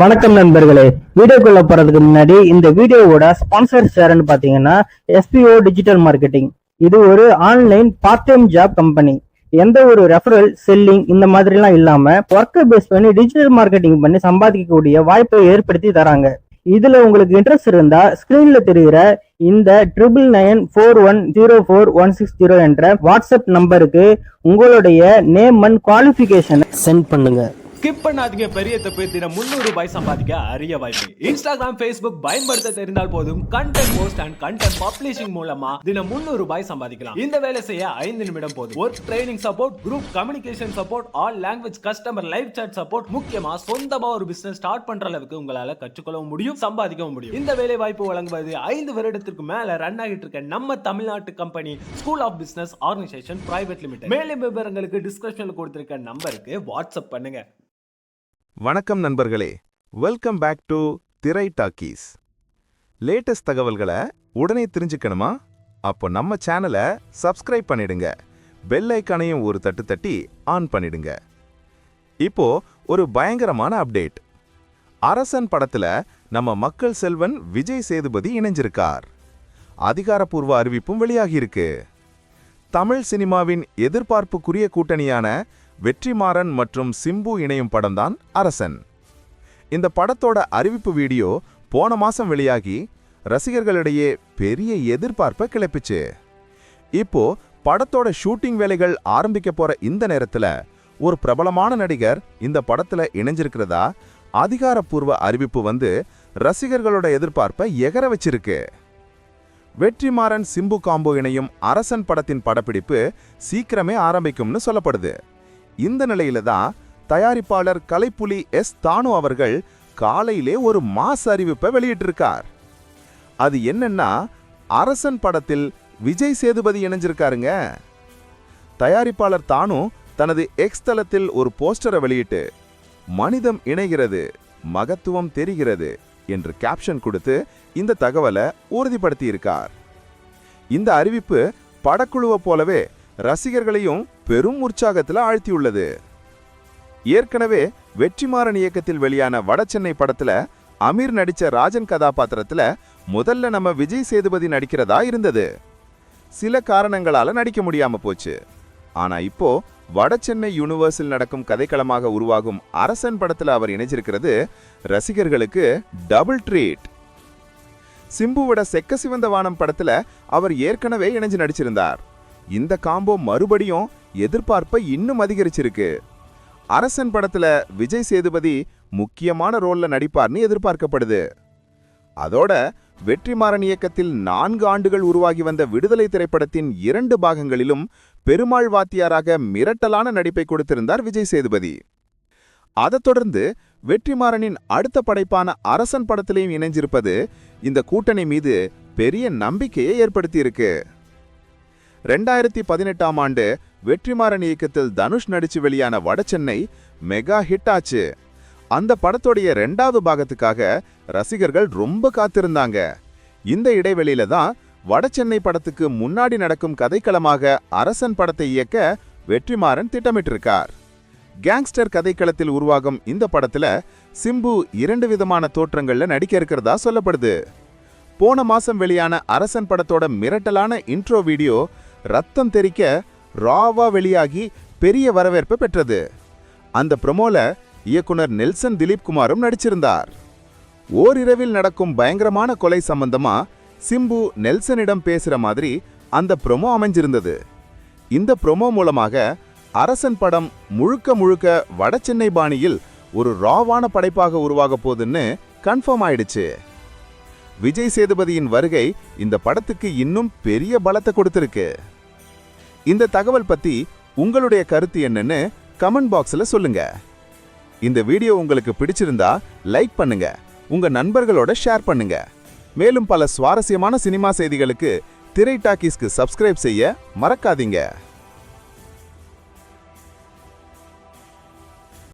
வணக்கம் நண்பர்களே. வீடியோக்குள்ள போறதுக்கு முன்னாடி இந்த வீடியோவோட ஸ்பான்சர் ஷேர்னு பாத்தீங்கன்னா எஸ்பிஓ டிஜிட்டல் மார்க்கெட்டிங். இது ஒரு online part time job company. எந்த ஒரு ரெஃபரல் செல்லிங் இந்த மாதிரி எல்லாம் இல்லாம ஒர்க்கை பேஸ் பண்ணி டிஜிட்டல் மார்க்கெட்டிங் பண்ணி சம்பாதிக்கக்கூடிய வாய்ப்பை ஏற்படுத்தி தராங்க. இதுல உங்களுக்கு இன்ட்ரெஸ்ட் இருந்தா ஸ்கிரீன்ல தெரிகிற இந்த 9994104160 என்ற வாட்ஸ்அப் நம்பருக்கு உங்களுடைய நேம் அண்ட் குவாலிஃபிகேஷனை சென்ட் பண்ணுங்க. ஸ்கிப் பண்ணாதீங்க. பெரிய தப்பு. தினம் 300 ரூபாய் சம்பாதிக்க அரிய வாய்ப்பு. இன்ஸ்டாகிராம், ஃபேஸ்புக் பயன்படுத்த தெரிந்தால் போதும். Content post and content publishing மூலமா தினம் 300 ரூபாய் சம்பாதிக்கலாம். இந்த வேலை செய்ய 5 நிமிடம் போதும். Work training support, group communication support, all language customer live chat support. முக்கியமா சொந்தமா ஒரு பிசினஸ் ஸ்டார்ட் பண்ற அளவுக்கு உங்களால கற்றுக்கொள்ளவும் முடியும், சம்பாதிக்கவும் முடியும். இந்த வேலை வாய்ப்பு வழங்குவது 5 வருடத்திற்கு மேல ரன் ஆகிட்டு இருக்க நம்ம தமிழ்நாட்டு company school of business organisation private limited. மேலும் விவரங்களுக்கு டிஸ்கிரிப்ஷன்ல கொடுத்திருக்க நம்பருக்கு வாட்ஸ்அப் பண்ணுங்க. வணக்கம் நண்பர்களே, welcome back to Thirai talkies. Latest தகவல்களை உடனே தெரிஞ்சுக்கணுமா? அப்போ நம்ம சேனலை சப்ஸ்கிரைப் பண்ணிடுங்க, பெல் ஐக்கானையும் ஒரு தட்டு தட்டி ஆன் பண்ணிடுங்க. இப்போ ஒரு பயங்கரமான அப்டேட். அரசன் படத்துல நம்ம மக்கள் செல்வன் விஜய் சேதுபதி இணைஞ்சிருக்கார். அதிகாரப்பூர்வ அறிவிப்பும் வெளியாகியிருக்கு. தமிழ் சினிமாவின் எதிர்பார்ப்புக்குரிய கூட்டணியான வெற்றிமாறன் மற்றும் சிம்பு இணையும் படம்தான் அரசன். இந்த படத்தோட அறிவிப்பு வீடியோ போன மாசம் வெளியாகி ரசிகர்களிடையே பெரிய எதிர்பார்ப்பை கிளப்பிச்சு. இப்போ படத்தோட ஷூட்டிங் வேலைகள் ஆரம்பிக்க போற இந்த நேரத்துல ஒரு பிரபலமான நடிகர் இந்த படத்துல இணைஞ்சிருக்கிறதா அதிகாரப்பூர்வ அறிவிப்பு வந்து ரசிகர்களோட எதிர்பார்ப்பை எகர வச்சிருக்கு. வெற்றிமாறன் சிம்பு காம்போ இணையும் அரசன் படத்தின் படப்பிடிப்பு சீக்கிரமே ஆரம்பிக்கும்னு சொல்லப்படுது. இந்த நிலையில தான் தயாரிப்பாளர் கலைப்புலி எஸ் தானு அவர்கள் காலையிலே ஒரு மாஸ் அறிவிப்பை வெளியிட்டிருக்கார். அது என்னன்னா, அரசன் படத்தில் விஜய் சேதுபதி இணைஞ்சிருக்காருங்க. தயாரிப்பாளர் தானு தனது எக்ஸ் தளத்தில் ஒரு போஸ்டரை வெளியிட்டு மனிதம் இணைகிறது, மகத்துவம் தெரிகிறது என்று கேப்ஷன் கொடுத்து இந்த தகவலை உறுதிப்படுத்தியிருக்கார். இந்த அறிவிப்பு படக்குழுவை போலவே ரசிகர்களையும் பெரும் உற்சாகத்தில் ஆழ்த்தியுள்ளது. ஏற்கனவே வெற்றிமாறன் இயக்கத்தில் வெளியான வடசென்னை படத்துல அமீர் நடிச்ச ராஜன் கதாபாத்திரத்துல முதல்ல நம்ம விஜய் சேதுபதி நடிக்கிறதா இருந்தது. சில காரணங்களால நடிக்க முடியாம போச்சு. ஆனா இப்போ வடசென்னை யூனிவர்ஸில் நடக்கும் கதைக்களமாக உருவாகும் அரசன் படத்துல அவர் இணைஞ்சிருக்கிறது ரசிகர்களுக்கு டபுள் ட்ரீட். சிம்புவோட செக்க சிவந்த வானம் படத்துல அவர் ஏற்கனவே இணைஞ்சு நடிச்சிருந்தார். இந்த காம்போ மறுபடியும் எதிர்பார்ப்பை இன்னும் அதிகரிச்சிருக்கு. அரசன் படத்துல விஜய் சேதுபதி முக்கியமான ரோல்ல நடிப்பார்னு எதிர்பார்க்கப்படுது. அதோட வெற்றிமாறன் இயக்கத்தில் 4 ஆண்டுகள் உருவாகி வந்த விடுதலை திரைப்படத்தின் 2 பாகங்களிலும் பெருமாள் வாத்தியாராக மிரட்டலான நடிப்பை கொடுத்திருந்தார் விஜய் சேதுபதி. அதைத் தொடர்ந்து வெற்றிமாறனின் அடுத்த படைப்பான அரசன் படத்திலையும் இணைஞ்சிருப்பது இந்த கூட்டணி மீது பெரிய நம்பிக்கையை ஏற்படுத்தியிருக்கு. 2018ஆம் ஆண்டு வெற்றிமாறன் இயக்கத்தில் தனுஷ் நடிச்சு வெளியான வடசென்னை மெகா ஹிட் ஆச்சு. அந்த படத்தோடைய 2வது பாகத்துக்காக ரசிகர்கள் ரொம்ப காத்திருந்தாங்க. இந்த இடைவெளியில தான் வடசென்னை படத்துக்கு முன்னாடி நடக்கும் கதைக்களமாக அரசன் படத்தை இயக்க வெற்றிமாறன் திட்டமிட்டிருக்கார். கேங்ஸ்டர் கதைக்களத்தில் உருவாகும் இந்த படத்துல சிம்பு 2 விதமான தோற்றங்கள்ல நடிக்க இருக்கிறதா சொல்லப்படுது. போன மாசம் வெளியான அரசன் படத்தோட மிரட்டலான இன்ட்ரோ வீடியோ ரத்தம் தெறிக்க ராவா வெளியாகி பெரிய வரவேற்பை பெற்றது. அந்த ப்ரோமோல இயக்குனர் நெல்சன் திலீப் குமாரும் நடிச்சிருந்தார். ஓரிரவில் நடக்கும் பயங்கரமான கொலை சம்பந்தமா சிம்பு நெல்சனிடம் பேசுற மாதிரி அந்த ப்ரோமோ அமைஞ்சிருந்தது. இந்த ப்ரோமோ மூலமாக அரசன் படம் முழுக்க முழுக்க வடசென்னை பாணியில் ஒரு ராவான படைப்பாக உருவாக போகுதுன்னு கன்ஃபார்ம் ஆயிடுச்சு. விஜய் சேதுபதியின் வருகை இந்த படத்துக்கு இன்னும் பெரிய பலத்தை கொடுத்திருக்கு. இந்த தகவல் பத்தி உங்களுடைய கருத்து என்னன்னு கமெண்ட் பாக்ஸ்ல சொல்லுங்க. இந்த வீடியோ உங்களுக்கு பிடிச்சிருந்தா லைக் பண்ணுங்க, உங்க நண்பர்களோட ஷேர் பண்ணுங்க. மேலும் பல சுவாரஸ்யமான சினிமா செய்திகளுக்கு திரை டாக்கீஸ்க்கு சப்ஸ்கிரைப் செய்ய மறக்காதீங்க.